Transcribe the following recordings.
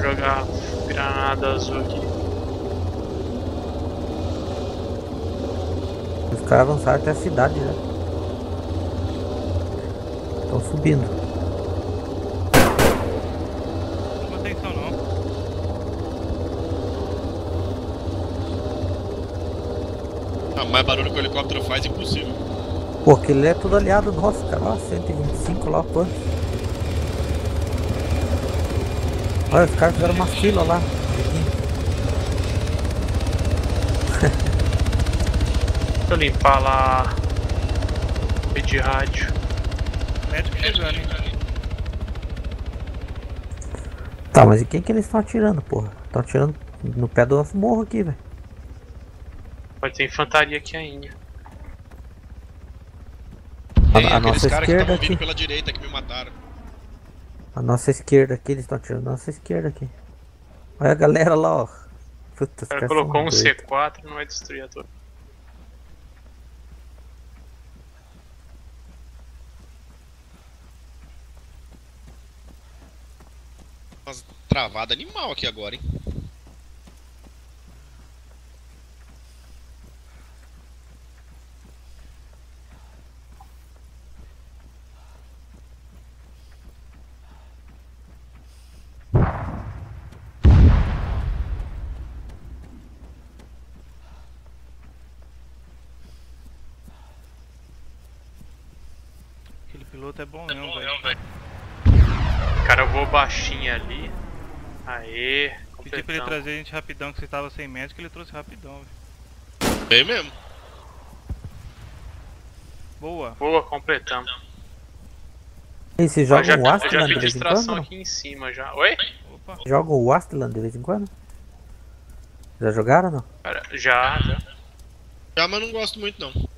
jogar granada azul aqui. Os caras avançaram até a cidade já. Estão subindo. Não chama atenção não. Ah, mais barulho que o helicóptero faz, impossível. Pô, aquele é tudo aliado nosso, cara. Ó, 125 lá, pô. Olha, os caras fizeram uma fila lá. Deixa eu limpar lá. De rádio. Médico chegando, hein? Tá, mas e quem que eles estão atirando, porra? Estão atirando no pé do nosso morro aqui, velho. Pode ter infantaria aqui ainda. Tem A aqueles nossa caras que esquerda estavam vindo aqui. pela direita que me mataram. A nossa esquerda aqui, eles estão atirando a nossa esquerda aqui. Olha a galera lá, ó. Puta, O cara colocou um C4 e não vai destruir a torre. Umas travada animal aqui agora, hein? Aquele piloto é bom mesmo, velho. Cara, eu vou baixinho ali. Aê, Pedi pra ele completão. trazer a gente rapidão, que você tava sem médico, ele trouxe rapidão, velho. Bem mesmo. Boa. Boa, completamos. E vocês Ó, jogam o já Astland vi de vez em quando? distração Não? aqui em cima já. Oi? Opa. Jogam o Astland de vez em quando? Já jogaram ou não? Cara, já. Já, mas não gosto muito não.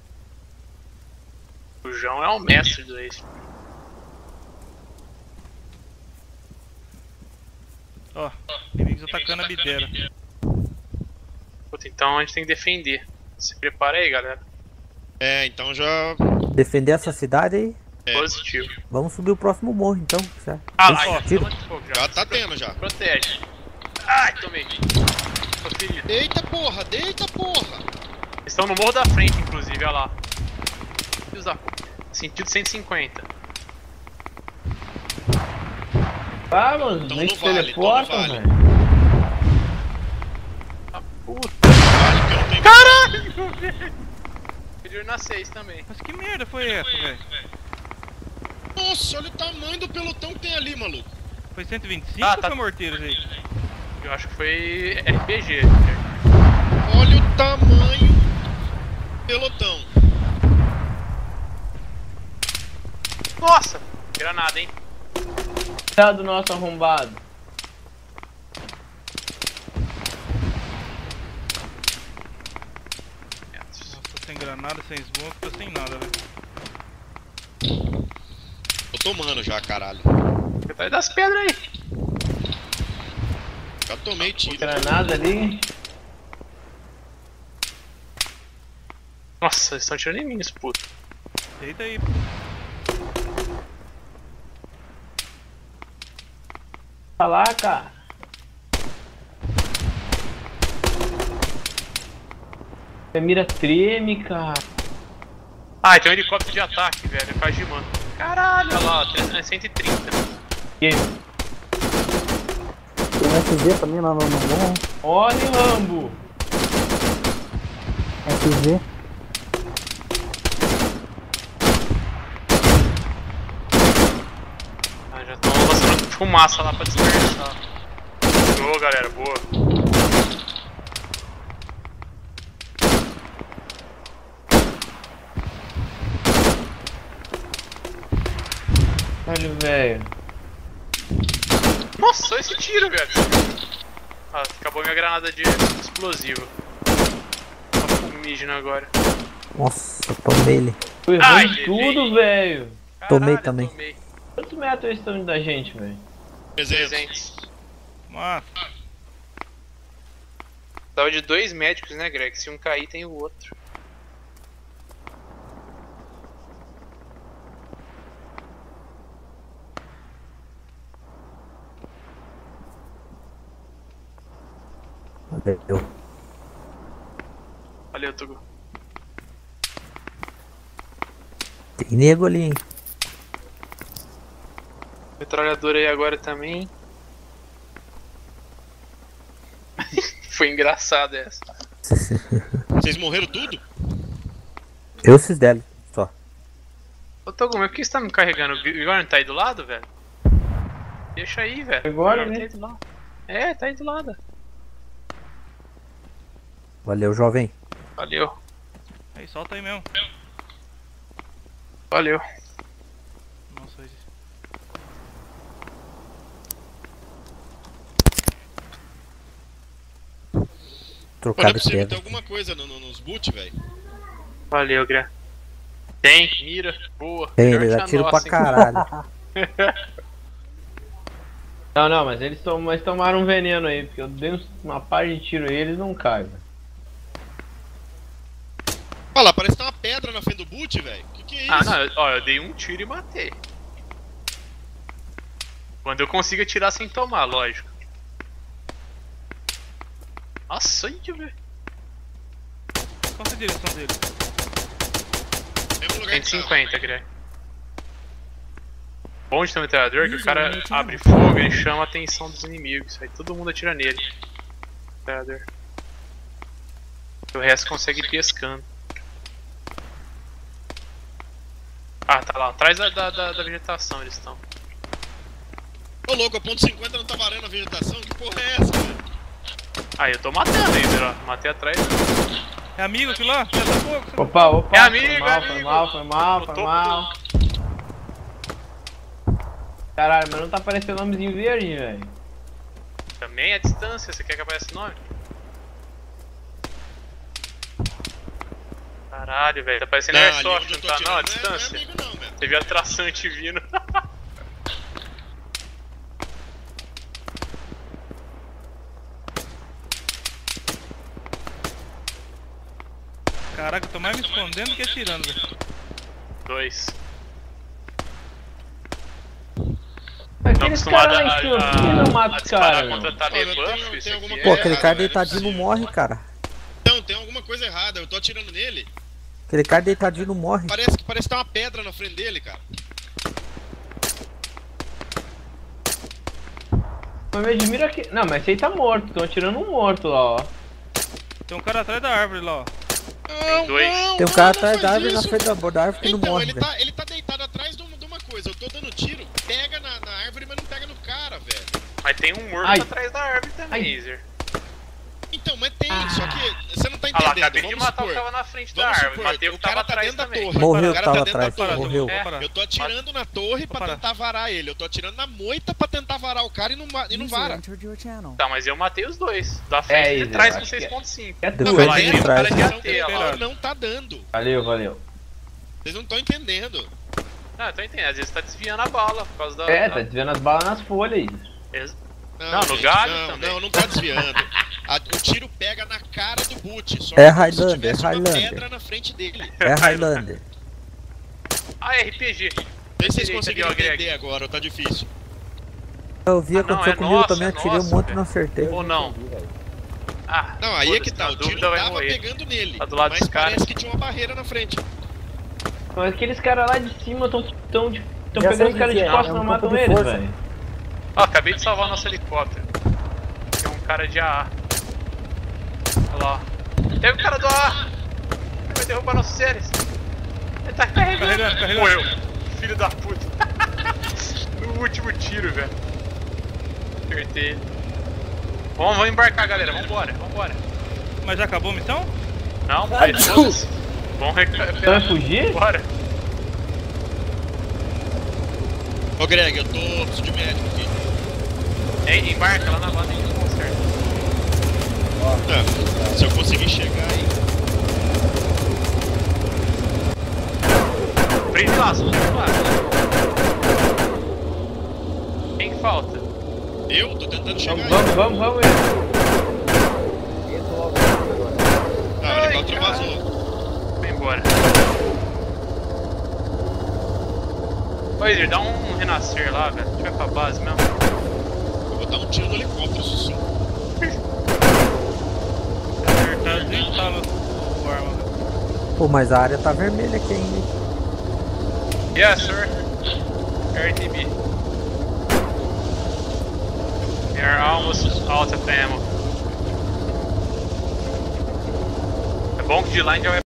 O João é o mestre do Ace. Ó, inimigos atacando a bideira. Puta, então a gente tem que defender. Se prepara aí, galera. É, então já... Defender essa cidade aí. Positivo. Vamos subir o próximo morro então, certo? Ah lá, Ó, já tiro. toma de fogo Já tá tendo já. Protege. Ai, tomei. Tô ferido. Eita porra, deita porra! Eles estão no morro da frente, inclusive, olha lá. Filhos da puta. Sentido 150. Ah, mano, Então nem não se vale, teleporta, então não vale. velho. Ah, puta. Vale que eu não tenho... Caralho, velho. Pediram na 6 também. Mas que merda foi essa, velho? Nossa, olha o tamanho do pelotão que tem ali, maluco. Foi 125 Ah, ou tá. foi morteiros aí? Eu acho que foi RPG. Olha o tamanho do pelotão. Nossa! Granada, hein? Cuidado do nosso arrombado. Nossa, tô sem granada, sem smoke, tô sem nada, velho. Tô tomando já, caralho. Atrás das pedras aí. Já tomei tiro. Granada ali. Nossa, eles estão tirando em mim, esse puto. Deita aí. Tá lá, cara. A mira treme, cara. Ah, tem um helicóptero de ataque, velho. Faz de mano. Caralho, olha lá, 130. Que? Tem um FZ também lá no morro. Olha, Rambo. FZ. Ah, já estão lançando fumaça lá pra dispersar. Boa, galera, boa. Olha, velho. Nossa, só esse tiro, velho. Ah, acabou minha granada de explosivo. Tá fumígena agora. Nossa, tomei ele. Foi Ai, errando levei. tudo, velho. Tomei Caralho, também. Tomei. Quantos metros eles estão indo da gente, velho? 300. Nossa. Tava de 2 médicos, né, Greg? Se um cair, tem o outro. Valeu. Valeu, Tugo. Tem nego ali, hein? Metralhadora aí agora também. Foi engraçado essa. Vocês morreram tudo? Eu esses dele, só. Ô Togo, mas por que você tá me carregando? O Igor não tá aí do lado, velho? Deixa aí, velho. Agora, O Igor né? tá aí do lado. É, tá aí do lado. Valeu, jovem. Valeu. Aí, solta aí mesmo. Valeu. Nossa, hoje. Trocar Olha de pra você, tem pedra. alguma coisa nos boot, velho? Valeu, Gra. Tem, mira. Boa. Tem, Melhor ele que a atira pra nossa, hein? caralho. Não, mas eles tomaram um veneno aí, porque eu dei uma par de tiro e eles não caem. Velho. Olha lá, parece que tem uma pedra na frente do boot, velho. Que é isso? Ah, não. Ó, eu dei um tiro e matei. Quando eu consigo atirar sem tomar, lógico. Nossa, aí, velho. Qual é a direção dele? Mesmo lugar que 150, Greg. Bom de ter um metralhador que o cara abre fogo, ele chama a atenção dos inimigos. Aí todo mundo atira nele. Metralhador. O resto consegue ir pescando. Ah, tá lá. Atrás da vegetação eles estão. Ô louco, a ponto 50 não tá varando a vegetação? Que porra é essa, velho? Aí eu tô matando eles, ó. Matei atrás. É amigo aquilo lá? Pega fogo. Opa, É amigo, foi é mal, amigo. foi mal, foi mal, No foi topo mal. Caralho, mas não tá aparecendo nomezinho verde, velho. Também a distância, você quer que apareça o nome? Caralho, velho. Tá parecendo ali Airsoft, onde eu não tô tá não? A atirando não é distância? amigo não, velho. Você viu a traçante vindo. Caraca, eu tô mais me escondendo que atirando, velho. 2. Aqueles caras lá em cima, por que não mata os disparar caras? contra meu? Talibã, Olha, filho, tem isso alguma aqui Pô, é... aquele errado, cara velho, deitadinho não morre, cara. Não, tem alguma coisa errada, eu tô atirando nele. Aquele cara deitadinho não morre. Parece que tem uma pedra na frente dele, cara. Mas me admira que... Não, mas esse aí tá morto, estão atirando um morto lá, ó. Tem um cara atrás da árvore lá, ó. Não, dois. não, Tem um cara não atrás faz da árvore, na isso. frente da árvore que não Então, morre, ele velho. tá deitado atrás de uma coisa. Eu tô dando tiro, pega na árvore, mas não pega no cara, velho. Mas tem um morto Ai. atrás da árvore também, Ai. Easer. Então, mas tem, só que você não tá Ah lá, entendendo. acabei de Vamos matar o que supor, tava na frente da vamos árvore. supor, Matei o o que tava cara tá atrás dentro da também. torre. Morreu o cara que tava tá dentro da atrás, torre. morreu. É. Vou Eu tô atirando na torre pra parar. tentar varar ele. Eu tô atirando na moita pra tentar varar o cara e não vara. Tá, mas eu matei os dois. Da frente É, e de Easer, trás com acho que 6.5. É De tu, frente lá, e ele de é um trás. cara de A AT, ó lá. não tá dando. Valeu, valeu. Vocês não estão entendendo. Não, eu tô entendendo. Às vezes tá desviando a bala por causa da... É, tá desviando as balas nas folhas aí. Não, no galho não, também. não tá desviando. O tiro pega na cara do boot. Só É como se Highlander, tivesse uma Highlander. pedra na frente dele. É Highlander. Ah, RPG. Vê se vocês Direita conseguiram ali, ó, Greg. entender agora, ou tá difícil. Eu vi, Ah, aconteceu não, é comigo nossa, também, é atirei um nossa, monte e velho. não acertei. Ou não? Ah, Não, aí é que foda-se, tá. na O tiro dúvida vai tava morrer. pegando nele. Tá do lado mas dos caras. parece que tinha uma barreira na frente. Mas aqueles caras lá de cima tão Já pegando sei os caras que de é, costas é e não um matam pouco de eles, força. velho. Ó, acabei de salvar nosso helicóptero. Tem um cara de AA. Olha lá. Tem o cara do AA. Ele vai derrubar nossos séries. Ele tá carregando. Carregando. Morreu. Filho da puta. No último tiro, velho. Acertei ele. Vamos embarcar, galera. Vambora. Mas já acabou a missão? Não, mas foda-se. Vamos Você vai recuperar. fugir? Bora. Ô Greg, eu preciso de médico aqui. Ei, embarca lá na base e a gente conserta. Tá, se eu conseguir chegar aí. Prende lá, só Quem que falta? Eu tô tentando chegar aí. Vamos. Tá, o helicóptero vazou. Vai embora. Ô, Edir, dá um renascer lá, velho. A gente vai pra base mesmo. Eu vou dar um tiro no helicóptero, Sussu. Pô, mas a área tá vermelha aqui ainda. Yes, sir. RTB. We are almost out of ammo. É bom que de lá a gente já vai